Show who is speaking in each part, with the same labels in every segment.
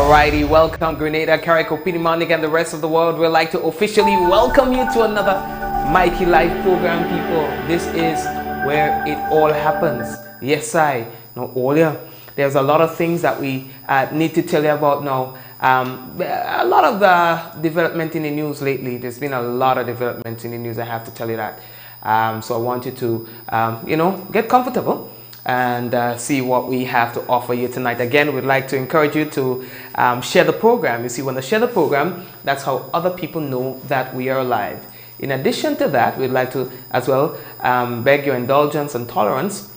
Speaker 1: Alrighty, welcome Grenada, Carrico, Pinimonic, and the rest of the world. We'd like to officially welcome you to another Mikey Life program, people. This is where it all happens. Yes, I know earlier. There's a lot of things that we need to tell you about now. A lot of development in the news lately. There's been a lot of development in the news, I have to tell you that. So I want you to, get comfortable and see what we have to offer you tonight. Again, we'd like to encourage you to share the program. You see, when you share the program, that's how other people know that we are alive. In addition to that, we'd like to as well beg your indulgence and tolerance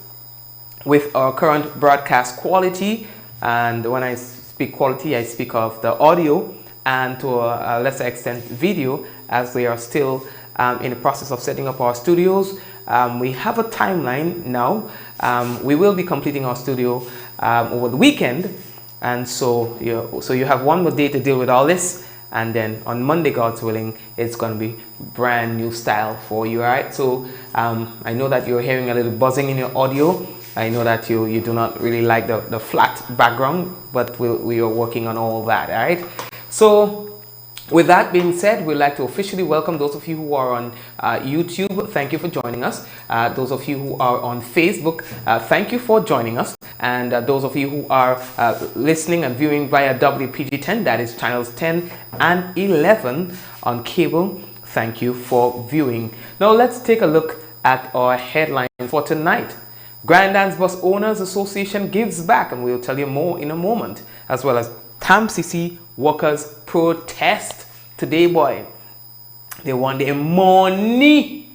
Speaker 1: with our current broadcast quality. And when I speak quality, I speak of the audio and to a lesser extent video, as we are still in the process of setting up our studios. We have a timeline now. We will be completing our studio over the weekend, and so you have one more day to deal with all this, and then on Monday, God's willing, it's going to be brand new style for you. All right, so I know that you're hearing a little buzzing in your audio. I know that you do not really like the flat background, but we are working on all that. All right, so with that being said, we'd like to officially welcome those of you who are on YouTube. Thank you for joining us. Those of you who are on Facebook, thank you for joining us. And those of you who are listening and viewing via WPG10, that is channels 10 and 11 on cable, thank you for viewing. Now let's take a look at our headline for tonight. Grandans Bus Owners Association gives back, and we'll tell you more in a moment, as well as TAMCC workers protest today, boy. They want their money.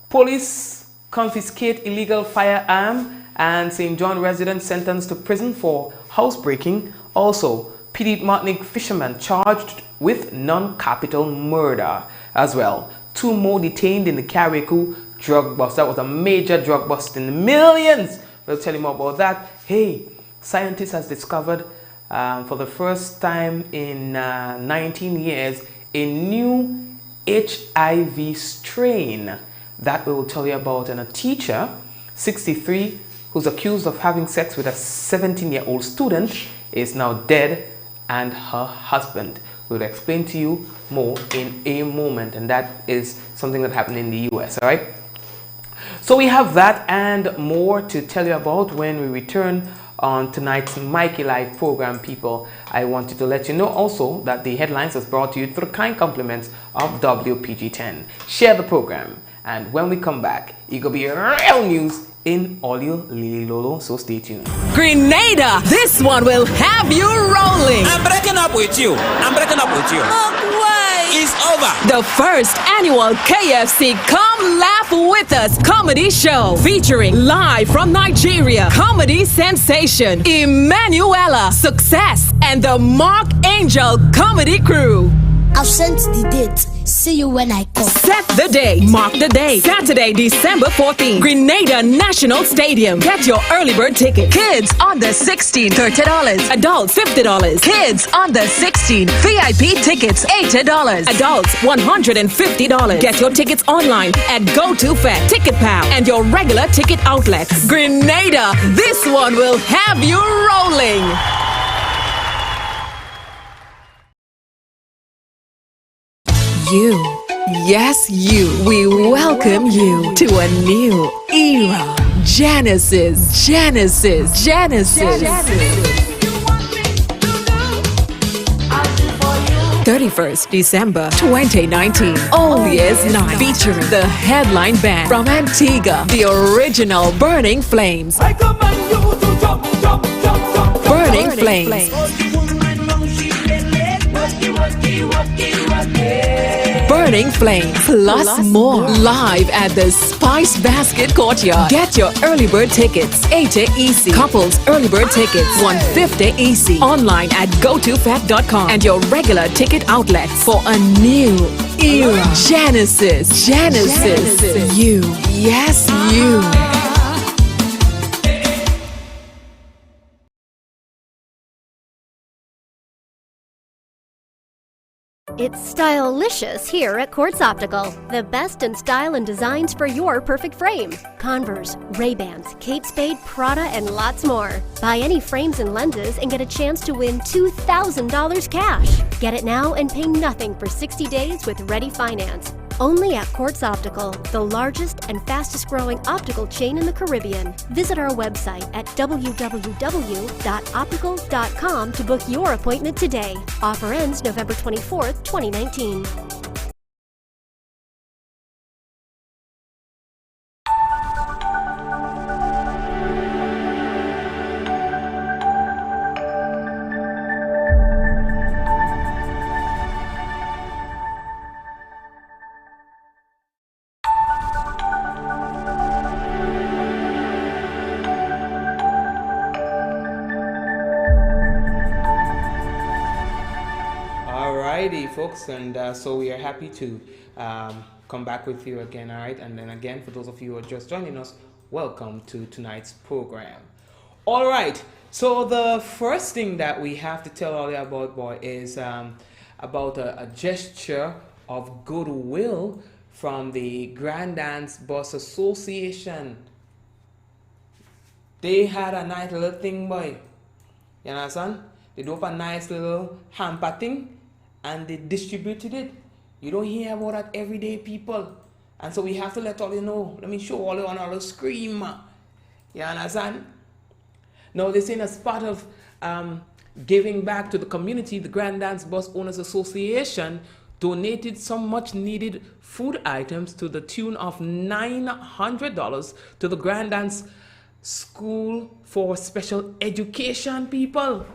Speaker 1: Police confiscate illegal firearm, and St. John resident sentenced to prison for housebreaking. Also, Petite Martinique fisherman charged with non-capital murder as well. 2 more detained in the Carrico drug bust. That was a major drug bust in the millions. We'll tell you more about that. Hey, scientists has discovered for the first time in 19 years, a new HIV strain that we will tell you about. And a teacher, 63, who's accused of having sex with a 17-year-old student, is now dead, and her husband. We'll explain to you more in a moment, and that is something that happened in the US, all right? So we have that and more to tell you about when we return on tonight's Mikey Live program, people. I wanted to let you know also that the headlines is brought to you through the kind compliments of WPG10. Share the program, and when we come back, it will be real news in all your Lili Lolo, so stay tuned.
Speaker 2: Grenada, this one will have you rolling.
Speaker 3: I'm breaking up with you. It's over.
Speaker 2: The first annual KFC Come Laugh With Us comedy show, featuring live from Nigeria comedy sensation Emanuela Success and the Mark Angel comedy crew.
Speaker 4: I've sent the date. See you when I come.
Speaker 2: Set the day. Mark the day. Saturday, December 14th. Grenada National Stadium. Get your early bird ticket. Kids on the 16, $30. Adults, $50. Kids on the 16. VIP tickets, $80. Adults, $150. Get your tickets online at GoToFet, TicketPal, and your regular ticket outlets. Grenada, this one will have you rolling. You, yes you, we welcome you to a new era. Genesis. 31st December 2019, All Year's Night, featuring the headline band from Antigua, the original Burning Flames. Burning Flames. Burning Flames, plus more, live at the Spice Basket Courtyard. Get your early bird tickets, 80 EC. Couples early bird tickets, 150 EC. Online at gotofat.com and your regular ticket outlets for a new era. Genesis. You, yes you.
Speaker 3: It's stylicious here at Quartz Optical. The best in style and designs for your perfect frame. Converse, Ray-Bans, Kate Spade, Prada, and lots more. Buy any frames and lenses and get a chance to win $2,000 cash. Get it now and pay nothing for 60 days with ready finance. Only at Quartz Optical, the largest and fastest growing optical chain in the Caribbean. Visit our website at www.optical.com to book your appointment today. Offer ends November 24th, 2019.
Speaker 1: Alrighty, folks, and so we are happy to come back with you again. All right, and then again, for those of you who are just joining us, welcome to tonight's program. All right, so the first thing that we have to tell all you about, boy, is about a gesture of goodwill from the Grand Dance Bus Association. They had a nice little thing, boy. You understand? They do up a nice little hamper thing, and they distributed it. You don't hear about that everyday, people. And so we have to let all you know. Let me show all you on our screen. You understand? Now, this is as part of giving back to the community. The Grand Dance Bus Owners Association donated some much needed food items to the tune of $900 to the Grand Dance School for Special Education, people.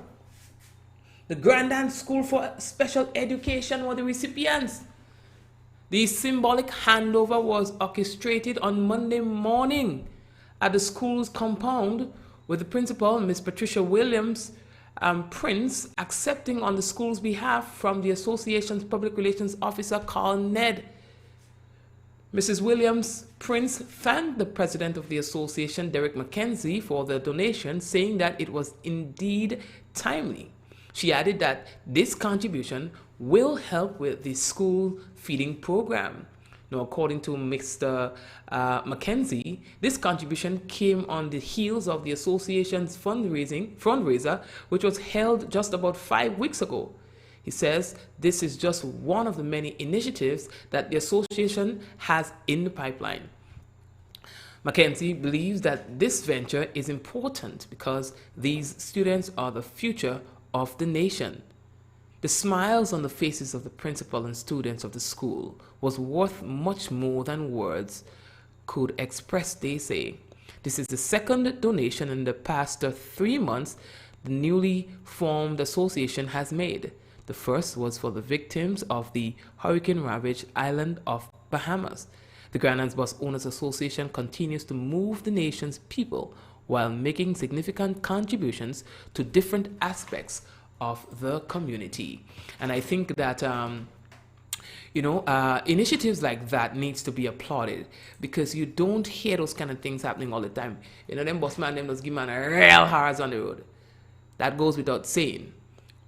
Speaker 1: The Grand Dance School for Special Education were the recipients. The symbolic handover was orchestrated on Monday morning at the school's compound, with the principal, Miss Patricia Williams Prince, accepting on the school's behalf from the association's public relations officer, Carl Ned. Mrs. Williams Prince thanked the president of the association, Derek McKenzie, for the donation, saying that it was indeed timely. She added that this contribution will help with the school feeding program. Now, according to Mr. McKenzie, this contribution came on the heels of the association's fundraiser, which was held just about 5 weeks ago. He says this is just one of the many initiatives that the association has in the pipeline. McKenzie believes that this venture is important because these students are the future of the nation. The smiles on the faces of the principal and students of the school was worth much more than words could express, they say. This is the second donation in the past 3 months the newly formed association has made. The first was for the victims of the hurricane-ravaged island of Bahamas. The Grand Dance Bus Owners Association continues to move the nation's people while making significant contributions to different aspects of the community. And I think that initiatives like that needs to be applauded, because you don't hear those kind of things happening all the time. You know, them boss man, them just give man a real hard on the road. That goes without saying.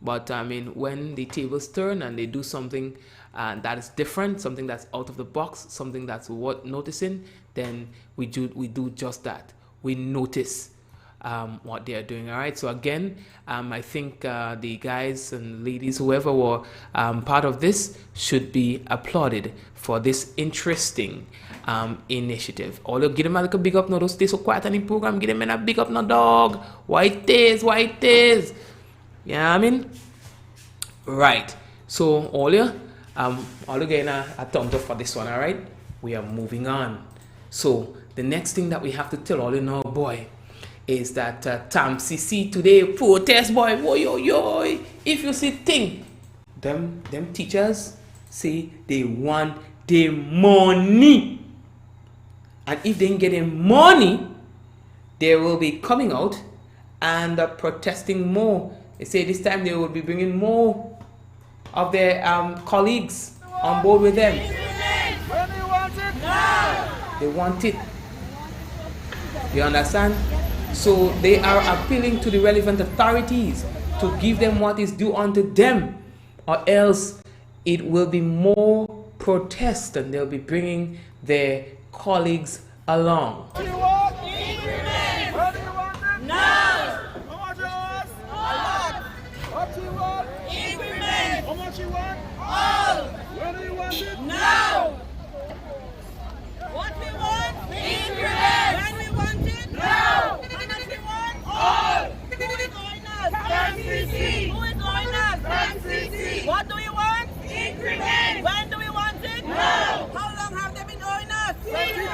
Speaker 1: But I mean, when the tables turn and they do something that is different, something that's out of the box, something that's worth noticing, then we do just that. We notice what they are doing. All right. So again, I think the guys and ladies, whoever were part of this, should be applauded for this interesting initiative. Although give them a little big up now. Don't stay so quiet on the program. Give them a big up now, dog. Why it is? Yeah, I mean, right. So all you getting a thumbs up for this one. All right. We are moving on. So the next thing that we have to tell all you know, boy, is that Tam CC today protest, boy. Yo. If you see thing, them teachers say they want their money, and if they ain't getting money, they will be coming out and protesting more. They say this time they will be bringing more of their colleagues on board with them. They want it. You understand? So they are appealing to the relevant authorities to give them what is due unto them, or else it will be more protest, and they'll be bringing their colleagues along.
Speaker 5: What do you want? Increment! What do you want then? No! How much you want? All! What do you want? Increment! How much you want? All! When do you want it? No! What we want? Increment! When we want it? No! How much we want? All! Who is going us? MCC! Who is going us? MCC! What do we want? Increment! When do we want it? No! How long have they been owing us? 6 years!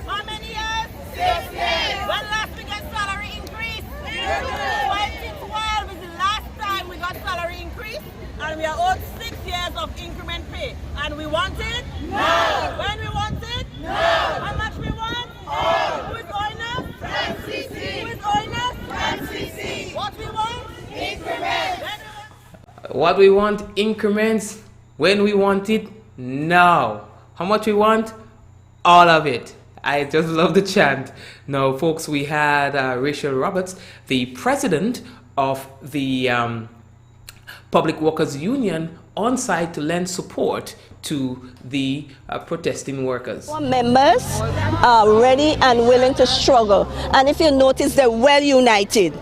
Speaker 5: How many years? 6 years! When last we got salary increase? 2012 is the last time we got salary increase, and we are owed 6 years of increment pay. And we want it? No! When we want it? No! How much we want? All! Who is owing us? MCC! Who is owing us? MCC! What we want? Increment!
Speaker 1: What we want, increments. When we want it, now. How much we want? All of it. I just love the chant. Now, folks, we had Rachel Roberts, the president of the Public Workers Union, on site to lend support to the protesting workers.
Speaker 6: Our members are ready and willing to struggle. And if you notice, they're well united.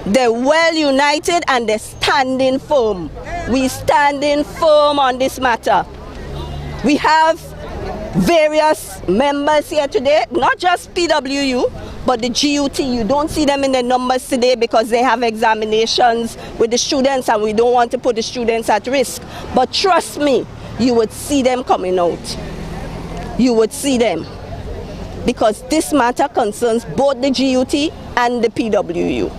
Speaker 6: They're well united and they're standing firm. We're standing firm on this matter. We have various members here today, not just PWU, but the GUT. You don't see them in the numbers today because they have examinations with the students and we don't want to put the students at risk. But trust me, you would see them coming out. You would see them. Because this matter concerns both the GUT and the PWU.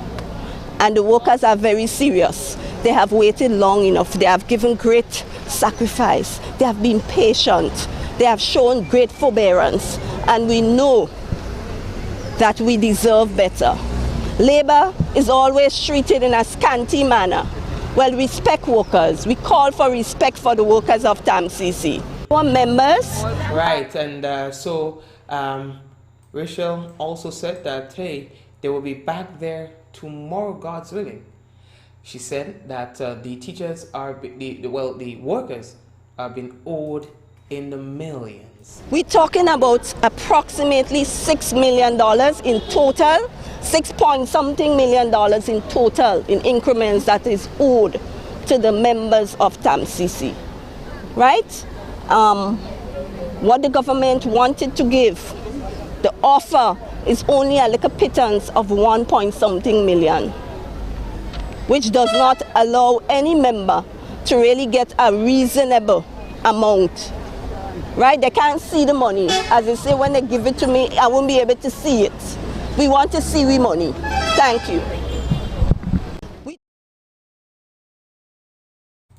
Speaker 6: And the workers are very serious. They have waited long enough. They have given great sacrifice. They have been patient. They have shown great forbearance. And we know that we deserve better. Labor is always treated in a scanty manner. Well, respect workers. We call for respect for the workers of TAMCC. Our members.
Speaker 1: Right, and so Rachel also said that, hey, they will be back there tomorrow, God's willing. She said that the teachers are, the workers are being owed in the millions.
Speaker 6: We're talking about approximately $6 million in total, 6-point-something million in total in increments that is owed to the members of TAMCC, right? What the government wanted to give, the offer is only a little pittance of 1-point-something million, which does not allow any member to really get a reasonable amount. Right? They can't see the money. As they say, when they give it to me, I won't be able to see it. We want to see we money. Thank you.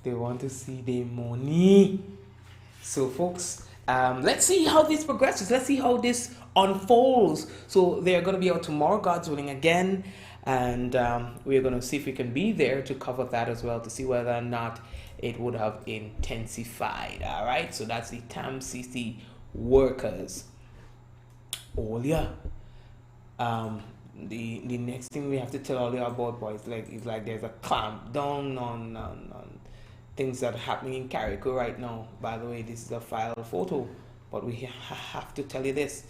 Speaker 1: They want to see their money. So, folks, let's see how this progresses. Let's see how this unfolds. So they're going to be out tomorrow, God's willing, again. And we're going to see if we can be there to cover that as well, to see whether or not it would have intensified. All right, so that's the TAMCC workers. Oh yeah. The next thing we have to tell all you about, boys, is like there's a clamp down on things that are happening in Carrico right now. By the way, this is a file photo, but we have to tell you this,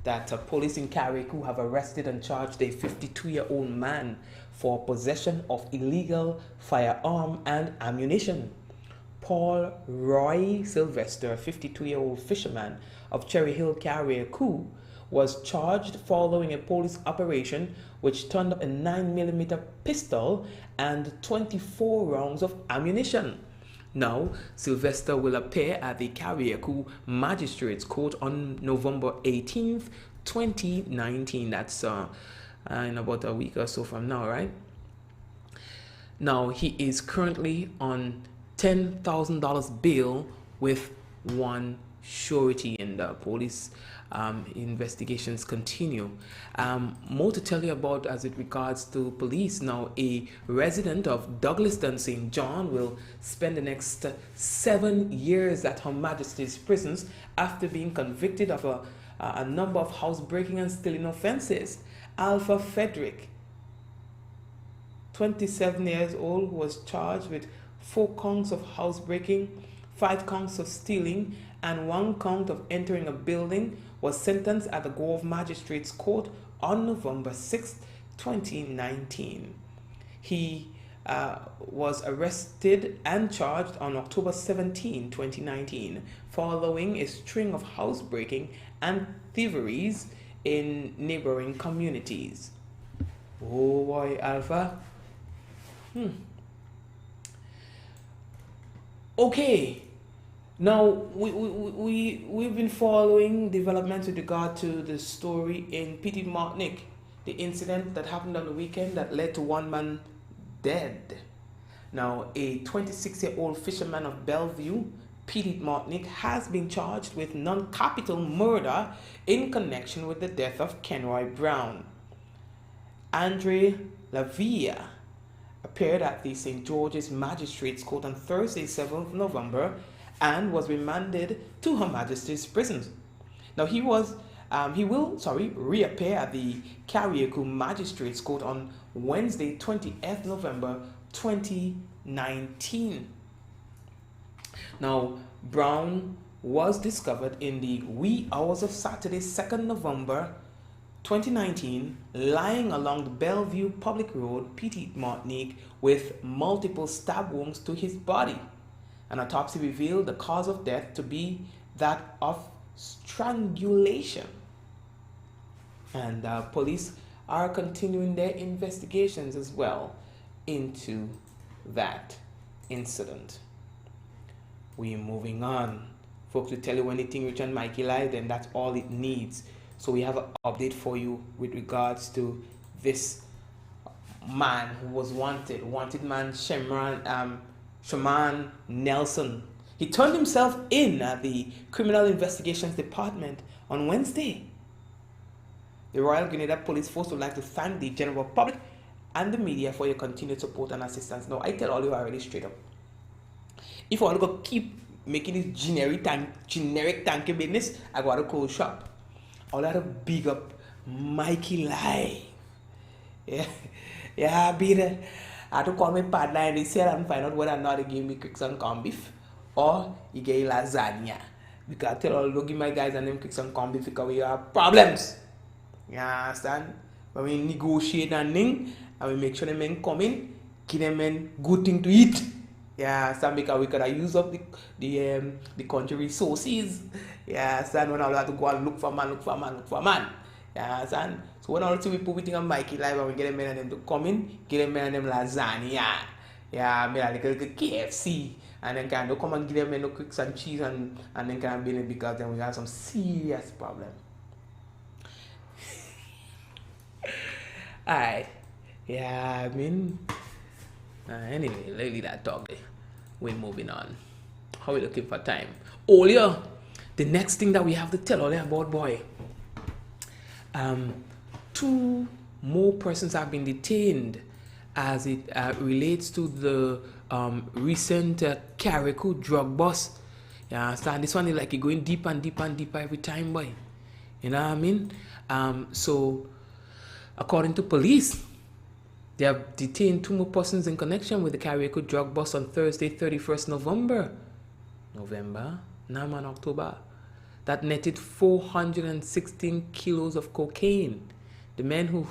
Speaker 1: that police in Carrico have arrested and charged a 52-year-old man for possession of illegal firearm and ammunition. Paul Roy Sylvester, a 52-year-old fisherman of Cherry Hill, Carrico, was charged following a police operation which turned up a 9mm pistol and 24 rounds of ammunition. Now, Sylvester will appear at the Carrico Magistrates Court on November 18th, 2019. That's in about a week or so from now, right? Now, he is currently on $10,000 bail with one surety, and the police investigations continue. More to tell you about as it regards to police. Now, a resident of Douglaston, St. John, will spend the next 7 years at Her Majesty's prisons after being convicted of a number of housebreaking and stealing offenses. Alpha Frederick, 27 years old, was charged with 4 counts of housebreaking, 5 counts of stealing, and 1 count of entering a building, was sentenced at the Grove Magistrates Court on November 6, 2019. He was arrested and charged on October 17, 2019, following a string of housebreaking and thieveries in neighboring communities. Oh boy, Alpha. Okay, now we've been following developments with regard to the story in Petit Martinique, the incident that happened on the weekend that led to 1 man dead. Now, a 26-year-old fisherman of Bellevue, Petit Martinique, has been charged with non-capital murder in connection with the death of Kenroy Brown. Andre Lavia appeared at the St. George's Magistrates Court on Thursday, 7th November, and was remanded to Her Majesty's prisons. Now, he will reappear at the Carriacou Magistrates Court on Wednesday, 20th November 2019. Now, Brown was discovered in the wee hours of Saturday, 2nd November 2019, lying along the Bellevue Public Road, Petit Martinique, with multiple stab wounds to his body. An autopsy revealed the cause of death to be that of strangulation. And police are continuing their investigations as well into that incident. We're moving on. Folks, we tell you anything reach on Mikey Live, then that's all it needs. So we have an update for you with regards to this man who was wanted man, Shaman Nelson. He turned himself in at the Criminal Investigations Department on Wednesday. The Royal Grenada Police Force would like to thank the general public and the media for your continued support and assistance. Now, I tell all you already straight up, if I want to go keep making this generic tanky business, I got to close shop. I'll have to big up Mikey Live. Yeah, beat it. I had to call my partner and they said and find out whether or not they gave me cooks and corned beef or he gave lasagna. Because I tell all look my guys and them cooks and corned beef because we have problems. You understand? When we negotiate and thing, and we make sure the men come in, give them men good thing to eat. Yeah, so because we could use up the country resources. Yeah, so when I have to go and look for man. Yeah, so when all the we put everything on Mikey Live and we get them men and them to come in, give them men and them lasagna. Yeah, me like a little KFC. And then can come and give them men no cooks and cheese and then can be in it because then we have some serious problem. Alright. Yeah, I mean anyway, leave that talk there. We're moving on. How are we looking for time? Oh yeah, the next thing that we have to tell all about, boy. 2 more persons have been detained as it relates to the recent Carriacou drug bust. Yeah, so this one is like going deeper and deeper and deeper every time, boy. You know what I mean? So according to police, they have detained 2 more persons in connection with the Carriacou drug bust on Thursday, 31st November, October, that netted 416 kilos of cocaine. The men who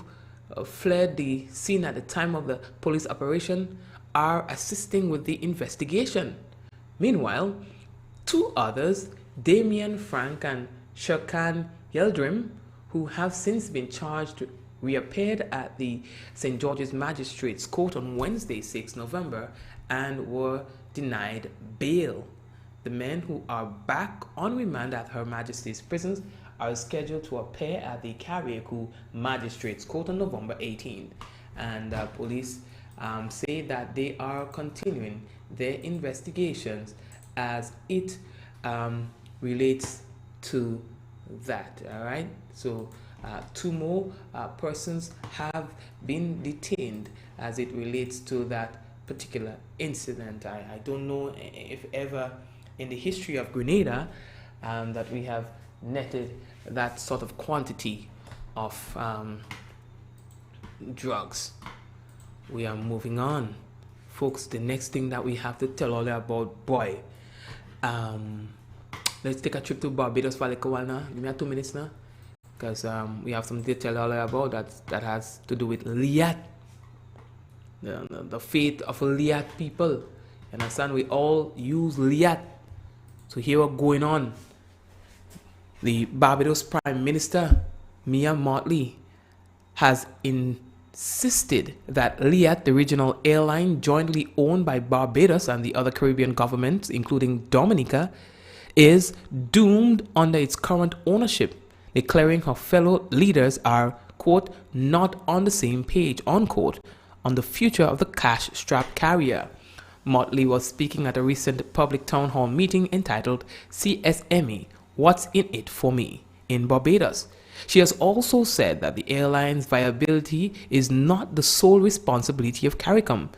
Speaker 1: fled the scene at the time of the police operation are assisting with the investigation. Meanwhile, 2 others, Damian Frank and Shirkan Yeldrim, who have since been charged, reappeared at the St. George's Magistrates Court on Wednesday, 6 November, and were denied bail. The men who are back on remand at Her Majesty's prisons are scheduled to appear at the Carriacou Magistrates Court on November 18. And police say that they are continuing their investigations as it relates to that. All right, so 2 more persons have been detained as it relates to that particular incident. I don't know if ever in the history of Grenada that we have netted that sort of quantity of drugs. We are moving on, folks. The next thing that we have to tell all about, boy, Let's take a trip to Barbados for like a while now. Give me 2 minutes now, because we have some detail all about that has to do with Liat, the fate of Liat people. You understand? We all use Liat. So here what's going on. The Barbados Prime Minister Mia Mottley has insisted that Liat, the regional airline jointly owned by Barbados and the other Caribbean governments, including Dominica, is doomed under its current ownership, declaring her fellow leaders are, quote, not on the same page, unquote, on the future of the cash-strapped carrier. Motley was speaking at a recent public town hall meeting entitled CSME, What's in It for Me, in Barbados. She has also said that the airline's viability is not the sole responsibility of CARICOM,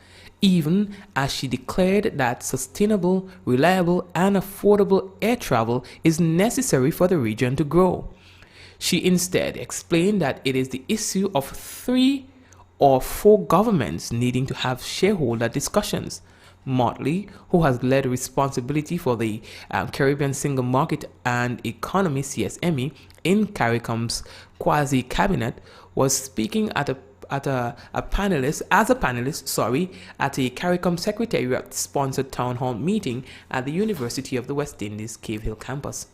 Speaker 1: even as she declared that sustainable, reliable, and affordable air travel is necessary for the region to grow. She instead explained that it is the issue of 3 or 4 governments needing to have shareholder discussions. Motley, who has led responsibility for the Caribbean Single Market and Economy (CSME) in CARICOM's quasi-cabinet, was speaking at a panelist at a CARICOM Secretariat-sponsored town hall meeting at the University of the West Indies Cave Hill campus.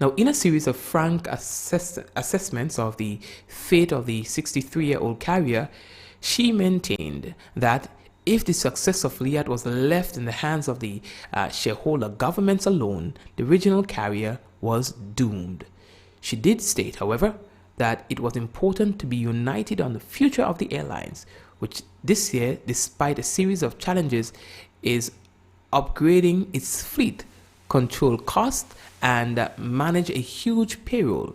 Speaker 1: Now, in a series of frank assessments of the fate of the 63-year-old carrier, she maintained that if the success of Liat was left in the hands of the shareholder governments alone, the regional carrier was doomed. She did state, however, that it was important to be united on the future of the airlines, which this year, despite a series of challenges, is upgrading its fleet, control costs, and manage a huge payroll,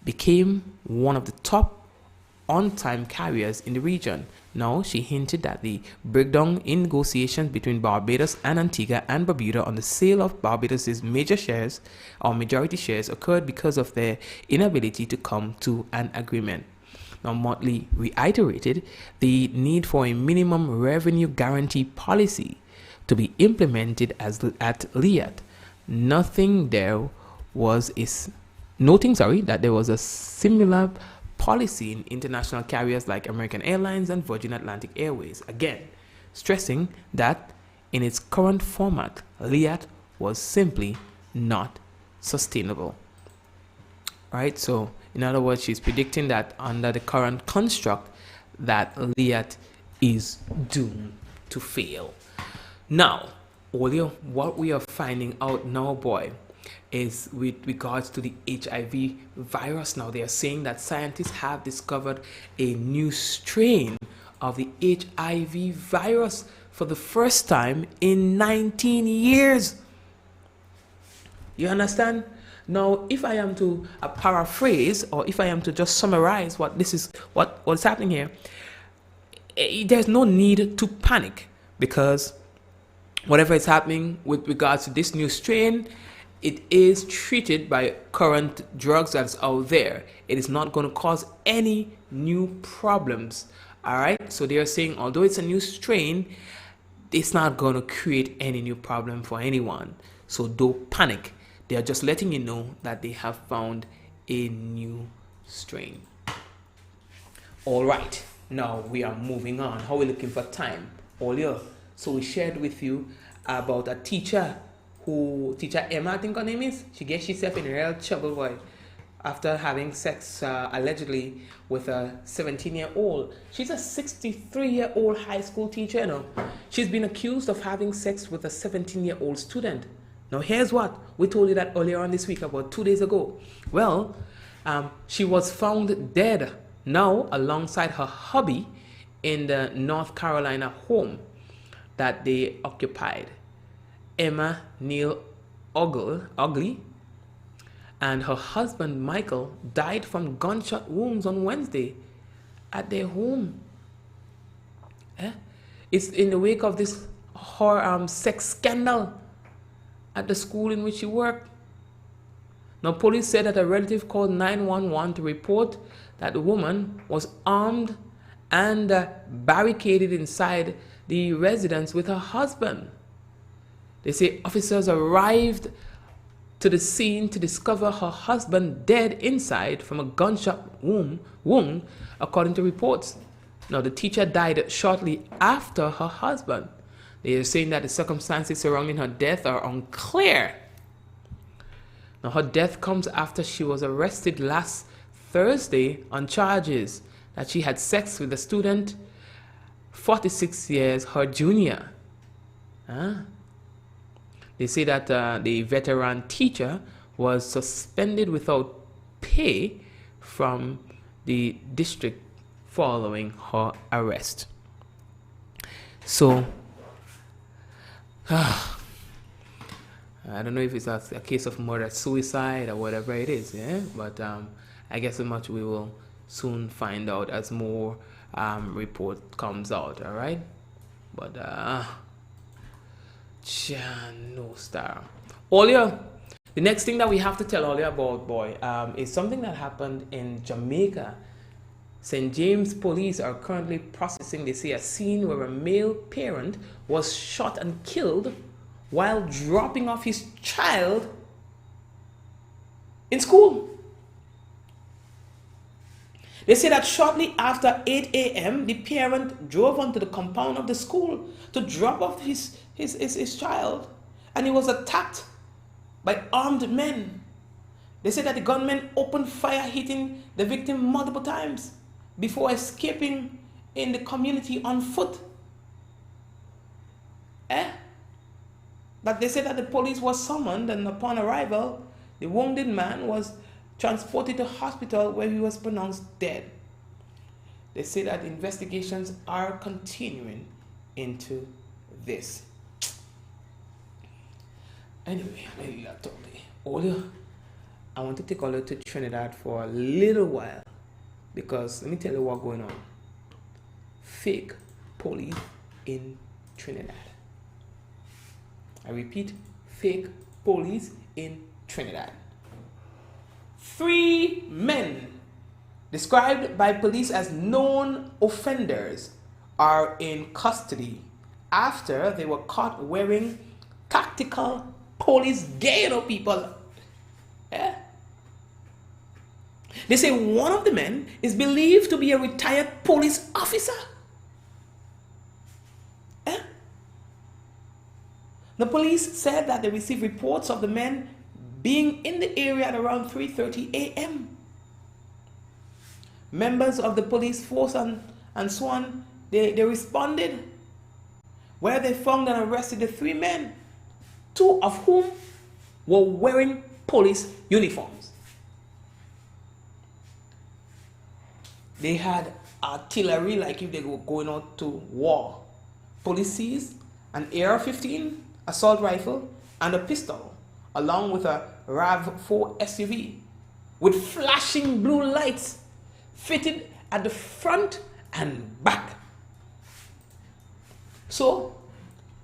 Speaker 1: became one of the top on-time carriers in the region. Now, she hinted that the breakdown in negotiations between Barbados and Antigua and Barbuda on the sale of Barbados' major shares or majority shares occurred because of their inability to come to an agreement. Now, Motley reiterated the need for a minimum revenue guarantee policy to be implemented at Liat. Noting that there was a similar policy in international carriers like American Airlines and Virgin Atlantic Airways, again stressing that in its current format, Liat was simply not sustainable. Right? So, in other words, she's predicting that under the current construct, that Liat is doomed to fail. Now, Olio, what we are finding out now, boy, is with regards to the HIV virus. Now, they are saying that scientists have discovered a new strain of the HIV virus for the first time in 19 years. You understand? Now, if I am to paraphrase, or if I am to just summarize what's happening here, there's no need to panic, because whatever is happening with regards to this new strain, it is treated by current drugs that's out there. It is not going to cause any new problems. All right. So they are saying, although it's a new strain, it's not going to create any new problem for anyone. So don't panic. They are just letting you know that they have found a new strain. All right. Now we are moving on. How are we looking for time? Earlier, so we shared with you about a teacher teacher Emma, I think her name is. She gets herself in real trouble, boy, after having sex allegedly with a 17-year-old. She's a 63-year-old high school teacher, you know. She's been accused of having sex with a 17-year-old student. Now, here's what. We told you that earlier on this week, about 2 days ago. Well, she was found dead now alongside her hubby in the North Carolina home that they occupied. Emma Neal Ugly and her husband Michael died from gunshot wounds on Wednesday at their home. It's in the wake of this sex scandal at the school in which she worked. Now, police said that a relative called 911 to report that the woman was armed and barricaded inside the residence with her husband. They say officers arrived to the scene to discover her husband dead inside from a gunshot wound, according to reports. Now, the teacher died shortly after her husband. They are saying that the circumstances surrounding her death are unclear. Now, her death comes after she was arrested last Thursday on charges that she had sex with a student 46 years her junior. They say that the veteran teacher was suspended without pay from the district following her arrest. So, I don't know if it's a case of murder-suicide or whatever it is, yeah? But I guess so much we will soon find out as more report comes out, all right? But, no star. Olia, the next thing that we have to tell Olia about, boy, is something that happened in Jamaica. St. James police are currently processing, they say, a scene where a male parent was shot and killed while dropping off his child in school. They say that shortly after 8 a.m., the parent drove onto the compound of the school to drop off his child, and he was attacked by armed men. They say that the gunmen opened fire, hitting the victim multiple times before escaping in the community on foot. But they say that the police was summoned, and upon arrival, the wounded man was transported to hospital where he was pronounced dead. They say that investigations are continuing into this. Anyway, Olia, I want to take Olia to Trinidad for a little while, because let me tell you what's going on. Fake police in Trinidad. I repeat, fake police in Trinidad. 3 men described by police as known offenders are in custody after they were caught wearing tactical police gear, people. They say one of the men is believed to be a retired police officer. The police said that they received reports of the men being in the area at around 3:30 a.m. Members of the police force and so on, they responded, where they found and arrested the 3 men, 2 of whom were wearing police uniforms. They had artillery like if they were going out to war. Police seized an AR-15 assault rifle and a pistol, along with a RAV4 SUV with flashing blue lights fitted at the front and back. So,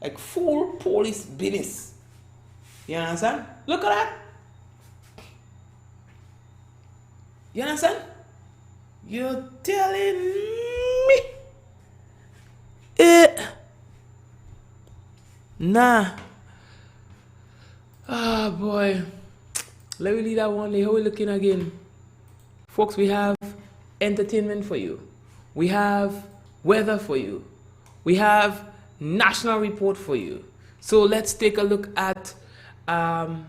Speaker 1: like full police business. You understand? Look at that. You understand? You're telling me? Nah. Ah, boy. Let me leave that one. How we looking again? Folks, we have entertainment for you. We have weather for you. We have national report for you. So let's take a look at our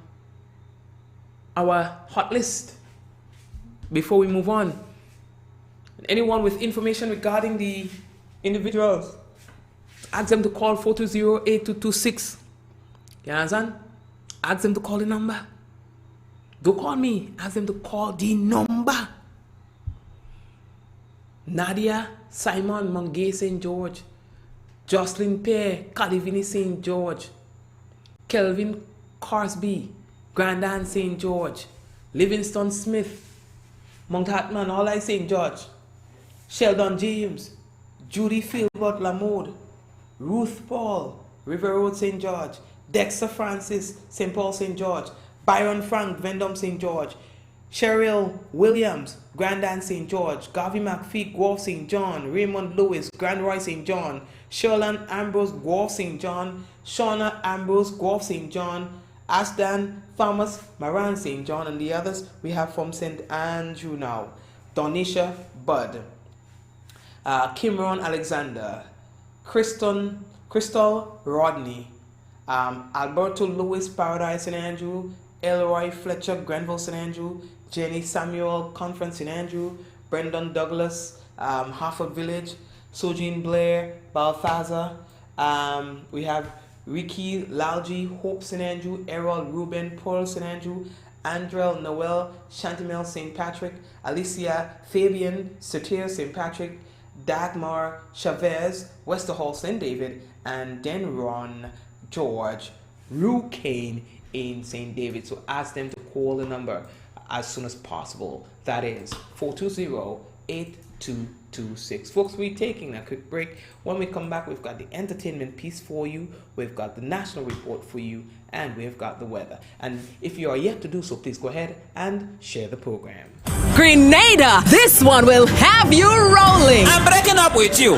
Speaker 1: hot list before we move on. Anyone with information regarding the individuals, ask them to call 420-8226. You understand? Ask them to call the number. Don't call me. Ask them to call the number. Nadia Simon Mungay St. George. Jocelyn Pear Calivini St. George. Kelvin Corsby Grandin St. George. Livingston Smith Mount Hatman All I St. George. Sheldon James, Judy Philbert Lamode, Ruth Paul, River Road St. George, Dexter Francis, St. Paul St. George, Byron Frank, Vendome St. George, Cheryl Williams, Grandad St. George, Garvey McPhee, Guelph St. John, Raymond Lewis, Grand Roy St. John, Sherlan Ambrose, Guelph St. John, Shauna Ambrose, Guelph St. John, Asdan Thomas, Maran St. John, and the others we have from St. Andrew now. Donisha Bud, Kimron Alexander, Crystal Rodney, Alberto Lewis, Paradise St. Andrew, Elroy Fletcher, Grenville St. Andrew, Jenny Samuel, Conference St. Andrew, Brendan Douglas, Harford Village, Sojin Blair, Balthazar, we have Ricky Lalji, Hope St. Andrew, Errol Ruben, Paul St. Andrew, Andrel Noel, Chantimel St. Patrick, Alicia Fabian, Satir St. Patrick, Dagmar Chavez, Westerhall St. David, and Denron George Rucane in St. David. So ask them to call the number as soon as possible. That is 420-8226. Folks, we're taking a quick break. When we come back, we've got the entertainment piece for you, we've got the national report for you, and we've got the weather. And if you are yet to do so, please go ahead and share the program.
Speaker 2: Grenada, this one will have you rolling.
Speaker 7: I'm breaking up with you.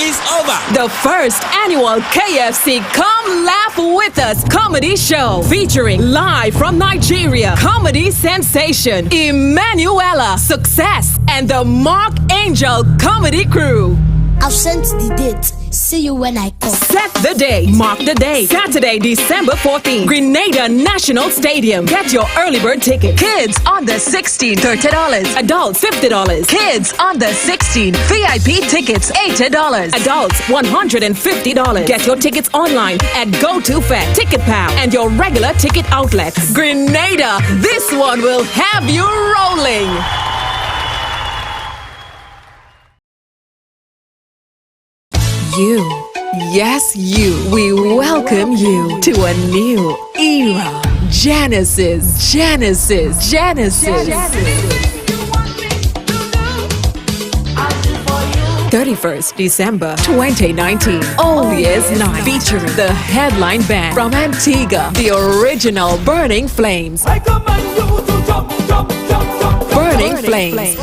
Speaker 7: It's over.
Speaker 2: The first annual KFC Come Laugh With Us comedy show featuring live from Nigeria comedy sensation Emanuela Success and the Mark Angel comedy crew.
Speaker 4: I've sent the date. See you when I come.
Speaker 2: Set the day. Mark the day. Saturday, December 14th. Grenada National Stadium. Get your early bird ticket. Kids on the 16th, $30. Adults, $50. Kids on the 16th. VIP tickets, $80. Adults, $150. Get your tickets online at GoToFet, TicketPal, and your regular ticket outlets. Grenada, this one will have you rolling. You, yes you, we welcome you to a new era. Genesis. 31st December 2019, All Year's Night, featuring the headline band from Antigua, the original Burning Flames. Burning Flames.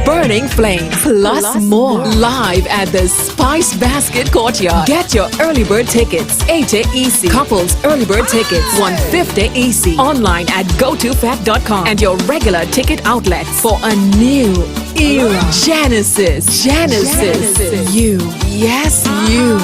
Speaker 2: Burning Flames, plus more, live at the Spice Basket Courtyard. Get your early bird tickets, 80 EC. Couples early bird tickets, 150 EC. Online at gotofat.com and your regular ticket outlets for a new era. Genesis. You, yes you.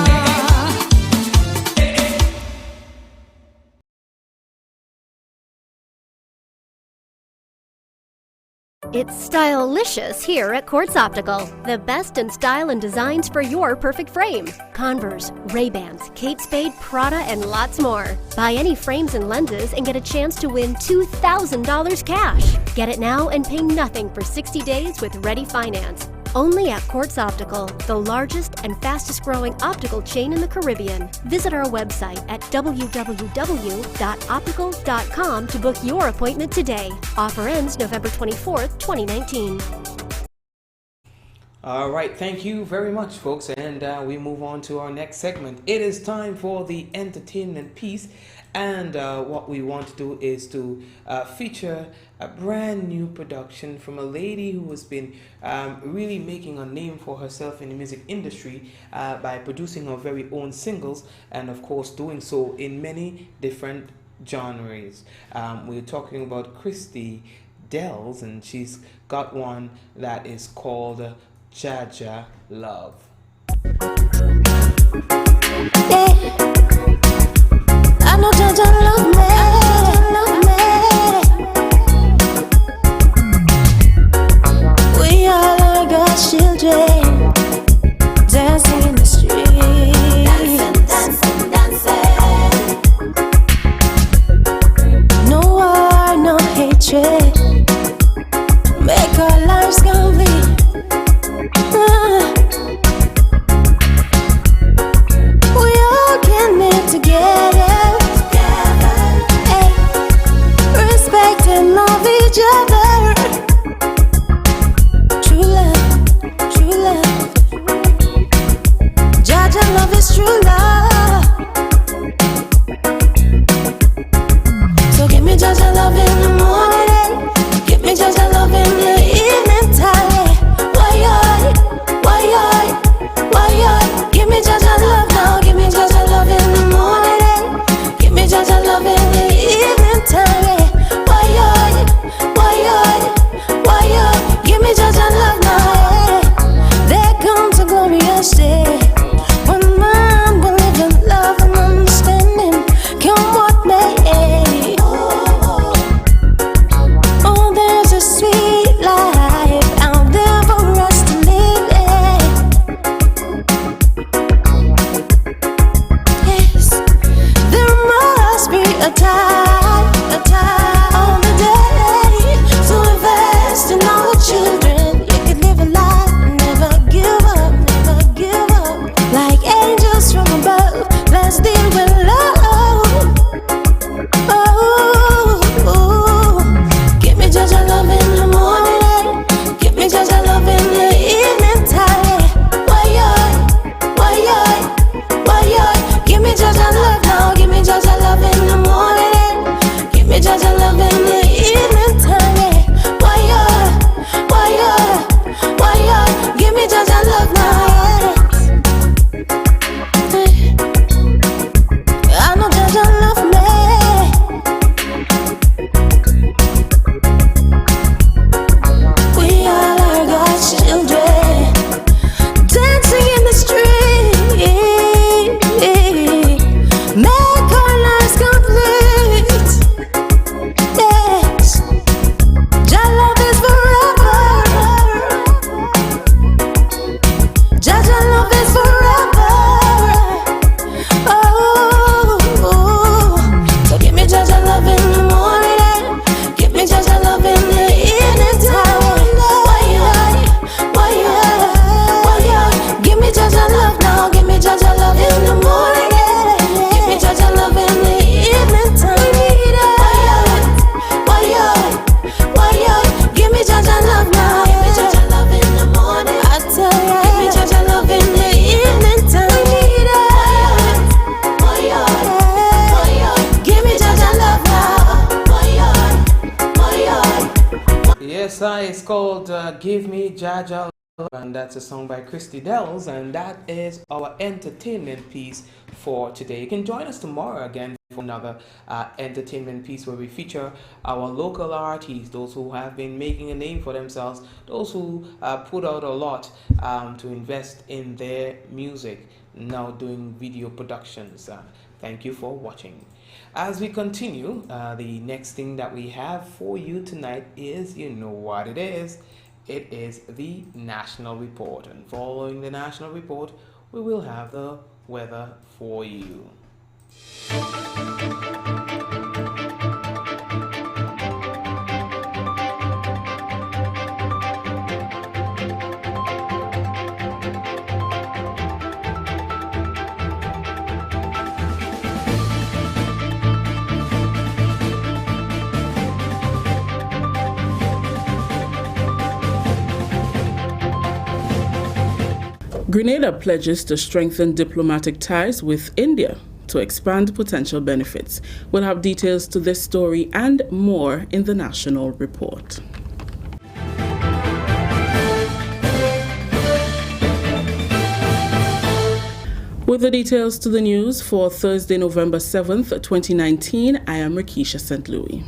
Speaker 3: It's stylelicious here at Quartz Optical. The best in style and designs for your perfect frame. Converse, Ray-Bans, Kate Spade, Prada, and lots more. Buy any frames and lenses and get a chance to win $2,000 cash. Get it now and pay nothing for 60 days with ready finance. Only at Quartz Optical, the largest and fastest growing optical chain in the Caribbean. Visit our website at www.optical.com to book your appointment today. Offer ends November 24th, 2019.
Speaker 1: All right, thank you very much, folks, and we move on to our next segment. It is time for the entertainment piece, and what we want to do is to feature a brand new production from a lady who has been really making a name for herself in the music industry by producing her very own singles, and of course doing so in many different genres. We're talking about Christy Dells, and she's got one that is called Jaja Love.
Speaker 8: Yeah. I know Jaja love me. We all are God's children, dancing in the street, dancing. No war, no hatred, make our lives complete. We all can
Speaker 1: Yes, it's called Give Me Jaja Love, and that's a song by Christy Dells, and that is our entertainment piece for today. You can join us tomorrow again for another entertainment piece where we feature our local artists, those who have been making a name for themselves, those who put out a lot to invest in their music, now doing video productions. Thank you for watching. As we continue, the next thing that we have for you tonight is, you know what it is. It is the National Report. And following the National Report, we will have the weather for you.
Speaker 7: Grenada pledges to strengthen diplomatic ties with India to expand potential benefits. We'll have details to this story and more in the National Report. With the details to the news for Thursday, November 7th, 2019, I am Rikisha St. Louis.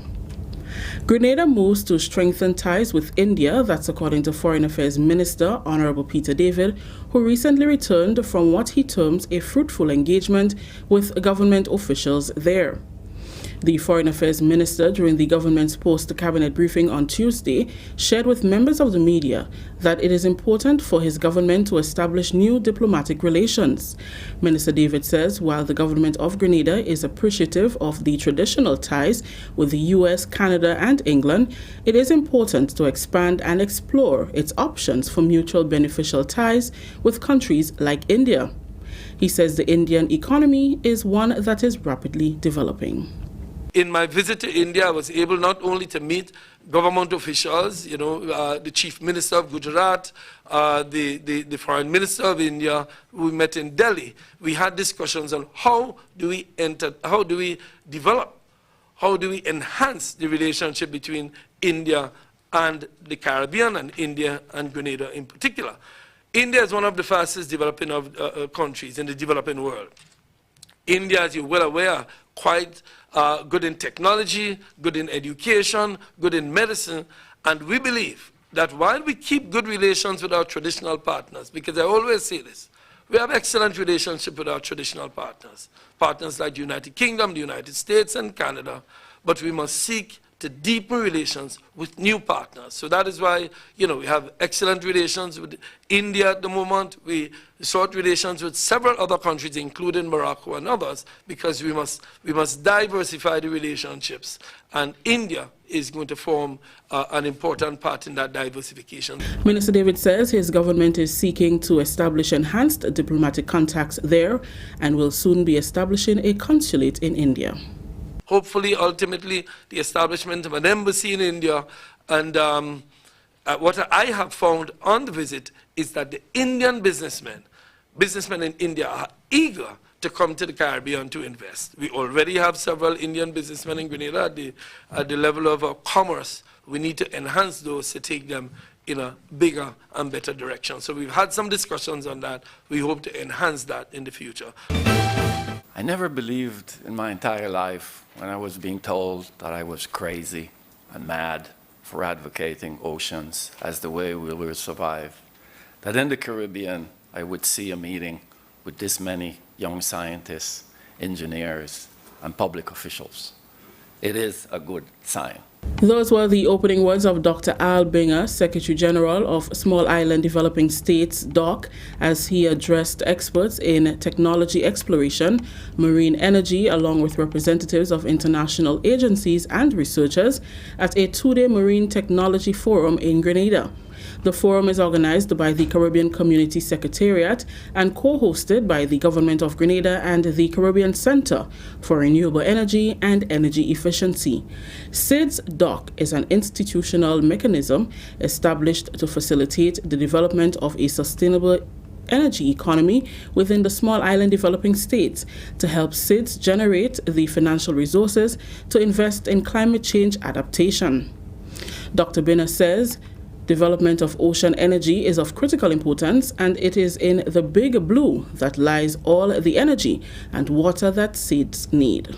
Speaker 7: Grenada moves to strengthen ties with India, that's according to Foreign Affairs Minister Honorable Peter David, who recently returned from what he terms a fruitful engagement with government officials there. The Foreign Affairs Minister, during the government's post-cabinet briefing on Tuesday, shared with members of the media that it is important for his government to establish new diplomatic relations. Minister David says while the government of Grenada is appreciative of the traditional ties with the US, Canada, and England, it is important to expand and explore its options for mutual beneficial ties with countries like India. He says the Indian economy is one that is rapidly developing.
Speaker 9: In my visit to India, I was able not only to meet government officials, the Chief Minister of Gujarat, the Foreign Minister of India, we met in Delhi. We had discussions on how do we develop, how do we enhance the relationship between India and the Caribbean, and India and Grenada in particular. India is one of the fastest developing countries in the developing world. India, as you're well aware, quite good in technology, good in education, good in medicine, and we believe that while we keep good relations with our traditional partners, because I always say this, we have excellent relationship with our traditional partners, partners like the United Kingdom, the United States, and Canada, but we must seek to deepen relations with new partners. So that is why, we have excellent relations with India at the moment. We sought relations with several other countries, including Morocco and others, because we must diversify the relationships. And India is going to form an important part in that diversification.
Speaker 7: Minister David says his government is seeking to establish enhanced diplomatic contacts there and will soon be establishing a consulate in India.
Speaker 9: Hopefully, ultimately, the establishment of an embassy in India. And what I have found on the visit is that the Indian businessmen in India are eager to come to the Caribbean to invest. We already have several Indian businessmen in Grenada at the level of commerce. We need to enhance those to take them in a bigger and better direction. So we've had some discussions on that. We hope to enhance that in the future.
Speaker 10: I never believed in my entire life when I was being told that I was crazy and mad for advocating oceans as the way we will survive, that in the Caribbean I would see a meeting with this many young scientists, engineers, and public officials. It is a good sign.
Speaker 7: Those were the opening words of Dr. Al Binger, Secretary General of Small Island Developing States, DOC, as he addressed experts in technology exploration, marine energy, along with representatives of international agencies and researchers at a two-day Marine Technology Forum in Grenada. The forum is organized by the Caribbean Community Secretariat and co-hosted by the Government of Grenada and the Caribbean Center for Renewable Energy and Energy Efficiency. SIDS DOC is an institutional mechanism established to facilitate the development of a sustainable energy economy within the small island developing states to help SIDS generate the financial resources to invest in climate change adaptation. Dr. Binner says development of ocean energy is of critical importance, and it is in the big blue that lies all the energy and water that seeds need.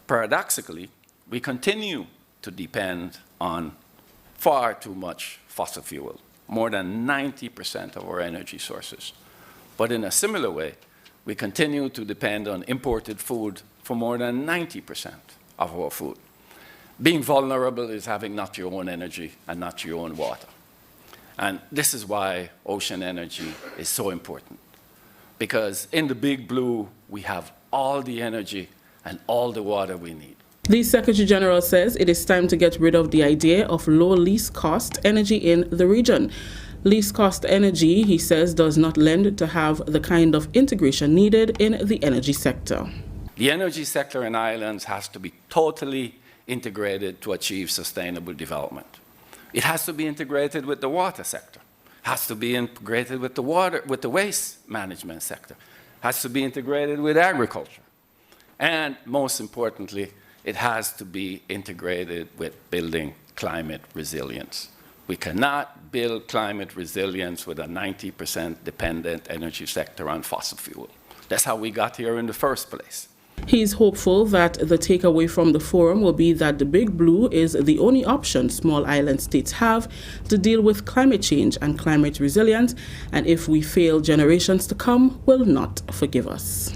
Speaker 10: Paradoxically, we continue to depend on far too much fossil fuel, more than 90% of our energy sources. But in a similar way, we continue to depend on imported food for more than 90% of our food. Being vulnerable is having not your own energy and not your own water. And this is why ocean energy is so important. Because in the big blue, we have all the energy and all the water we need.
Speaker 7: The Secretary General says it is time to get rid of the idea of low least cost energy in the region. Least cost energy, he says, does not lend to have the kind of integration needed in the energy sector.
Speaker 10: The energy sector in islands has to be totally integrated to achieve sustainable development. It has to be integrated with the water sector. It has to be integrated with the waste management sector. It has to be integrated with agriculture. And most importantly, it has to be integrated with building climate resilience. We cannot build climate resilience with a 90% dependent energy sector on fossil fuel. That's how we got here in the first place.
Speaker 7: He's hopeful that the takeaway from the forum will be that the Big Blue is the only option small island states have to deal with climate change and climate resilience, and if we fail, generations to come will not forgive us.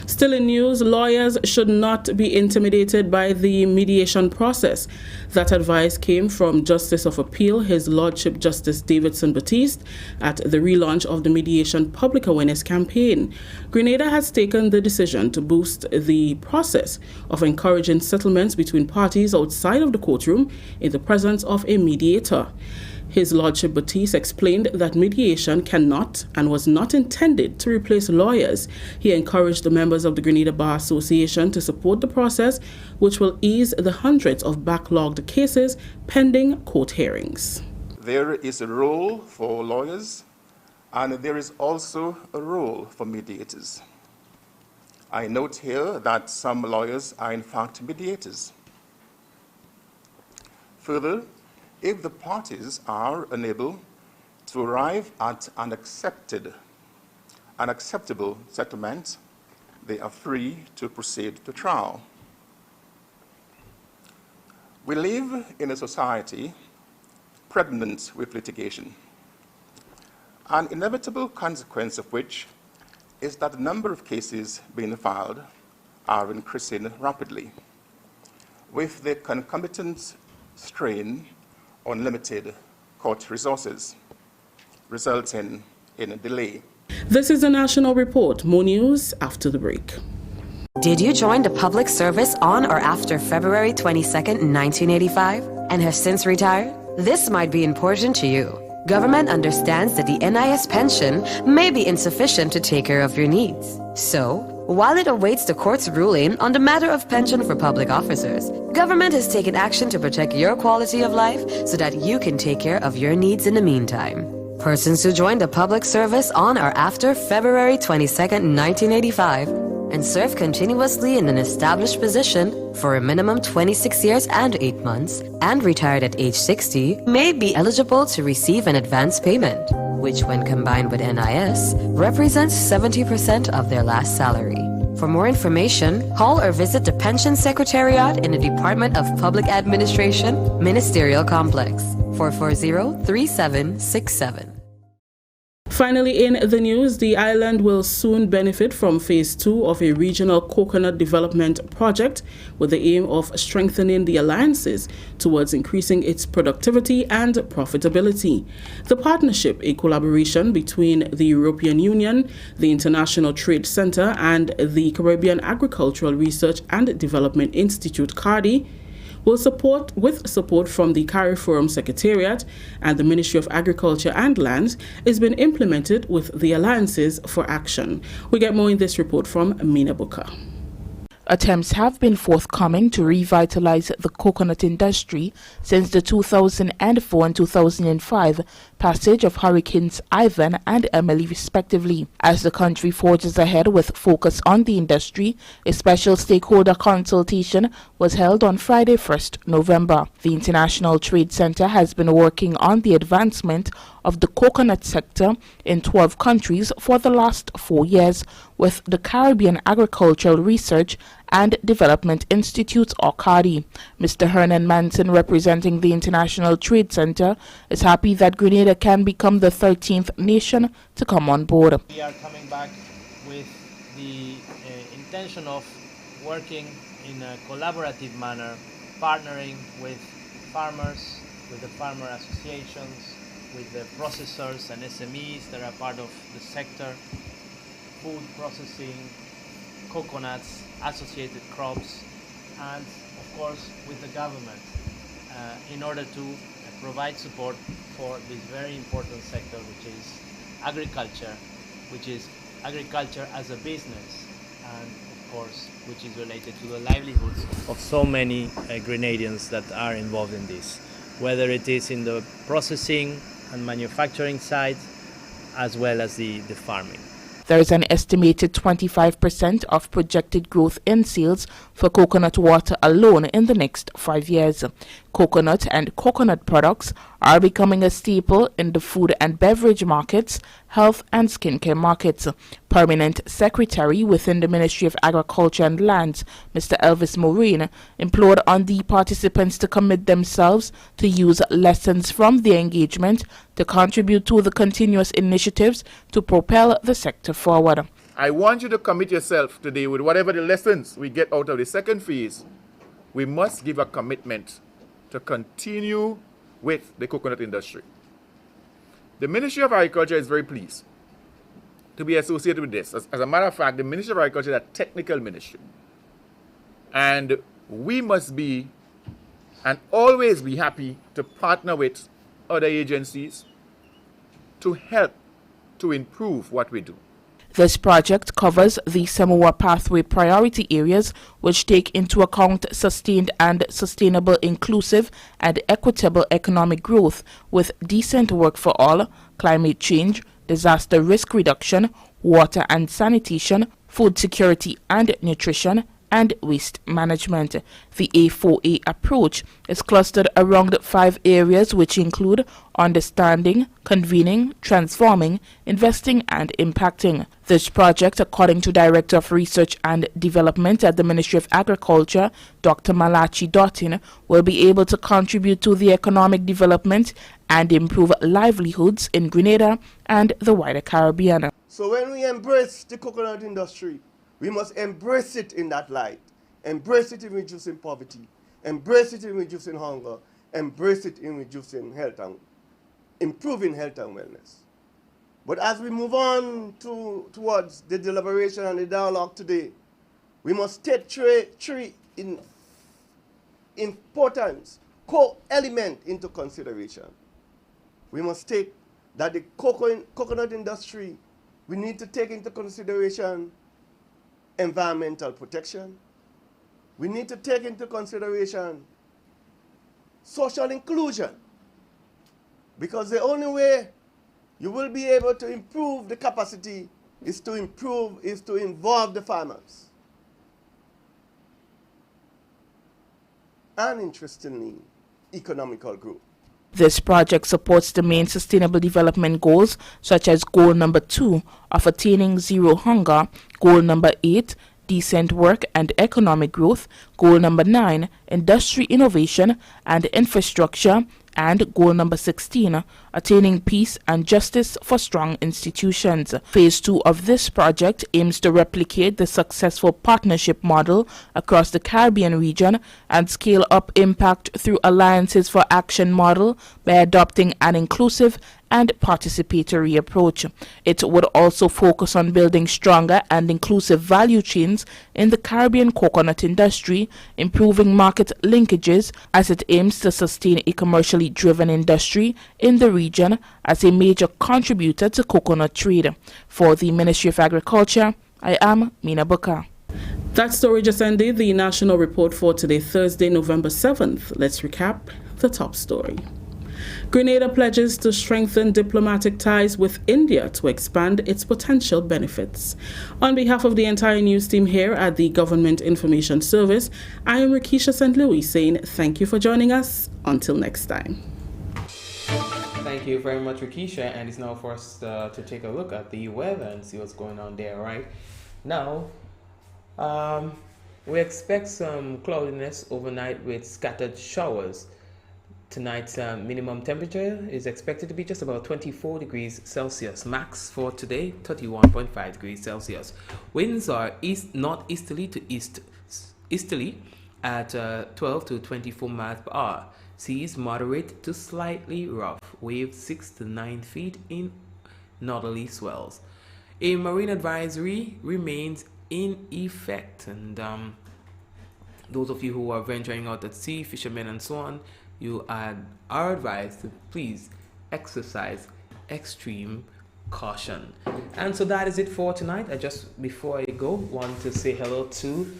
Speaker 7: Still in news, lawyers should not be intimidated by the mediation process. That advice came from Justice of Appeal, His Lordship Justice Davidson Batiste, at the relaunch of the Mediation Public Awareness Campaign. Grenada has taken the decision to boost the process of encouraging settlements between parties outside of the courtroom in the presence of a mediator. His Lordship Batiste explained that mediation cannot and was not intended to replace lawyers. He encouraged the members of the Grenada Bar Association to support the process, which will ease the hundreds of backlogged cases pending court hearings.
Speaker 11: There is a role for lawyers, and there is also a role for mediators. I note here that some lawyers are in fact mediators. Further, if the parties are unable to arrive at an acceptable settlement, they are free to proceed to trial. We live in a society pregnant with litigation, an inevitable consequence of which is that the number of cases being filed are increasing rapidly, with the concomitant strain on limited court resources, resulting in a delay.
Speaker 7: This is a national report. More news after the break.
Speaker 12: Did you join the public service on or after February 22nd, 1985 and have since retired? This might be important to you. Government understands that the NIS pension may be insufficient to take care of your needs. So, while it awaits the court's ruling on the matter of pension for public officers, government has taken action to protect your quality of life so that you can take care of your needs in the meantime. Persons who joined the public service on or after February 22nd, 1985 and serve continuously in an established position for a minimum 26 years and 8 months and retired at age 60 may be eligible to receive an advance payment, which when combined with NIS represents 70% of their last salary. For more information, call or visit the Pension Secretariat in the Department of Public Administration, Ministerial Complex, 440-3767.
Speaker 7: Finally, in the news, the island will soon benefit from Phase 2 of a regional coconut development project with the aim of strengthening the alliances towards increasing its productivity and profitability. The partnership, a collaboration between the European Union, the International Trade Center, and the Caribbean Agricultural Research and Development Institute, CARDI, will support from the CARIFORUM Secretariat and the Ministry of Agriculture and Lands, is being implemented with the Alliances for Action. We get more in this report from Mina Buka.
Speaker 13: Attempts have been forthcoming to revitalize the coconut industry since the 2004 and 2005 passage of Hurricanes Ivan and Emily respectively. As the country forges ahead with focus on the industry, a special stakeholder consultation was held on Friday 1st November. The International Trade Center has been working on the advancement of the coconut sector in 12 countries for the last 4 years, with the Caribbean Agricultural Research and Development Institute, or CARDI. Mr. Hernan Manson, representing the International Trade Center, is happy that Grenada can become the 13th nation to come on board.
Speaker 14: We are coming back with the intention of working in a collaborative manner, partnering with farmers, with the farmer associations, with the processors and SMEs that are part of the sector, food processing, coconuts, associated crops, and of course with the government in order to provide support for this very important sector, which is agriculture as a business, and of course which is related to the livelihoods of so many Grenadians that are involved in this, whether it is in the processing and manufacturing side as well as the farming.
Speaker 13: There is an estimated 25% of projected growth in sales for coconut water alone in the next 5 years. Coconut and coconut products are becoming a staple in the food and beverage markets, health and skincare markets. Permanent Secretary within the Ministry of Agriculture and Lands, Mr. Elvis Moraine, implored on the participants to commit themselves to use lessons from the engagement to contribute to the continuous initiatives to propel the sector forward.
Speaker 15: I want you to commit yourself today with whatever the lessons we get out of the second phase. We must give a commitment to continue with the coconut industry. The Ministry of Agriculture is very pleased to be associated with this. As a matter of fact, the Ministry of Agriculture is a technical ministry. And we must be and always be happy to partner with other agencies to help to improve what we do.
Speaker 13: This project covers the Samoa Pathway priority areas, which take into account sustained and sustainable, inclusive and equitable economic growth with decent work for all, climate change, disaster risk reduction, water and sanitation, food security and nutrition, and waste management. The A4A approach is clustered around 5 areas, which include understanding, convening, transforming, investing, and impacting. This project, according to Director of Research and Development at the Ministry of Agriculture, Dr. Malachi Dottin, will be able to contribute to the economic development and improve livelihoods in Grenada and the wider Caribbean.
Speaker 16: So when we embrace the coconut industry, we must embrace it in that light. Embrace it in reducing poverty. Embrace it in reducing hunger. Embrace it in reducing health and improving health and wellness. But as we move on towards the deliberation and the dialogue today, we must take three important co-element into consideration. We must take that the coconut industry, we need to take into consideration environmental protection. We need to take into consideration social inclusion, because the only way you will be able to improve the capacity is to involve the farmers. And interestingly, economical growth.
Speaker 13: This project supports the main sustainable development goals, such as goal number 2 of attaining zero hunger, goal number 8, decent work and economic growth, goal number 9, industry innovation and infrastructure, and goal number 16, attaining peace and justice for strong institutions. Phase 2 of this project aims to replicate the successful partnership model across the Caribbean region and scale up impact through Alliances for Action model by adopting an inclusive and participatory approach. It would also focus on building stronger and inclusive value chains in the Caribbean coconut industry, improving market linkages as it aims to sustain a commercially driven industry in the region as a major contributor to coconut trade. For the Ministry of Agriculture, I am Mina Buka.
Speaker 7: That story just ended the national report for today, Thursday, November 7th. Let's recap the top story. Grenada pledges to strengthen diplomatic ties with India to expand its potential benefits. On behalf of the entire news team here at the Government Information Service, I am Rikisha St. Louis saying thank you for joining us. Until next time.
Speaker 1: Thank you very much, Rikisha, and it's now for us to take a look at the weather and see what's going on there, right? Now, we expect some cloudiness overnight with scattered showers. Tonight's minimum temperature is expected to be just about 24 degrees Celsius. Max for today, 31.5 degrees Celsius. Winds are northeasterly to easterly at 12 to 24 miles per hour. Seas moderate to slightly rough. Waves 6 to 9 feet in northerly swells. A marine advisory remains in effect, and those of you who are venturing out at sea, fishermen and so on, you are advised to please exercise extreme caution. And so that is it for tonight. I just, before I go, want to say hello to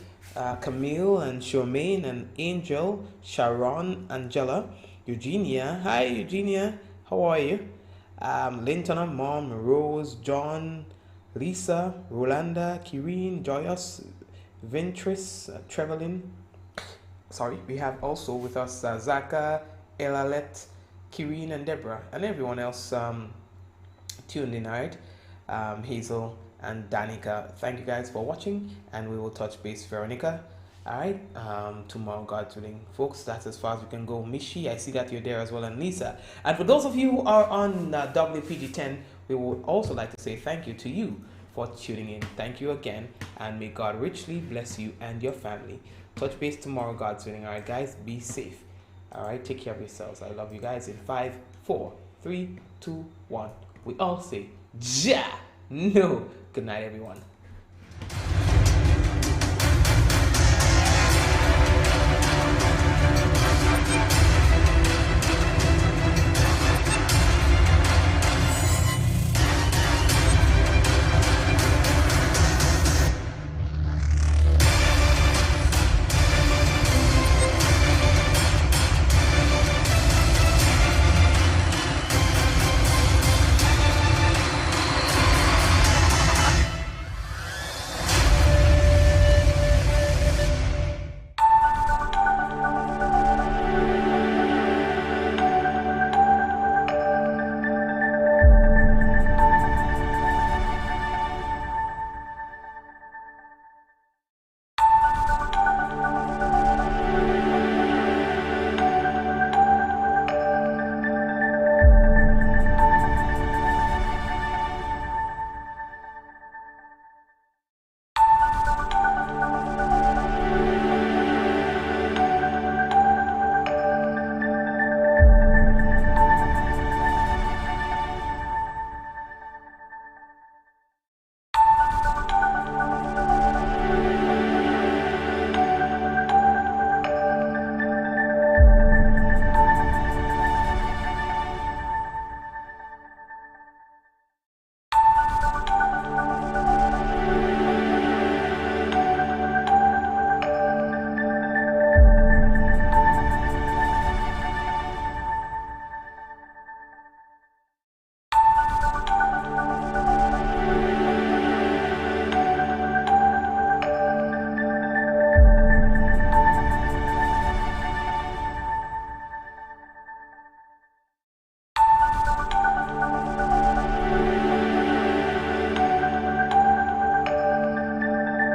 Speaker 1: Camille and Charmaine and Angel, Sharon, Angela, Eugenia. Hi Eugenia, how are you? Linton, Mom, Rose, John, Lisa, Rolanda, Kireen, Joyous, Ventris, Trevelin. Sorry, we have also with us Zaka, Elalet, Kireen, and Deborah, and everyone else tuned in, alright? Hazel and Danica. Thank you guys for watching, and we will touch base, Veronica. Alright, tomorrow, God's willing. Folks, that's as far as we can go. Mishi, I see that you're there as well, and Lisa. And for those of you who are on WPG10, we would also like to say thank you to you for tuning in. Thank you again, and may God richly bless you and your family. Touch base tomorrow, God's willing. Alright, guys, be safe. Alright, take care of yourselves. I love you guys. In 5, 4, 3, 2, 1. We all say, Ja! No. Good night, everyone.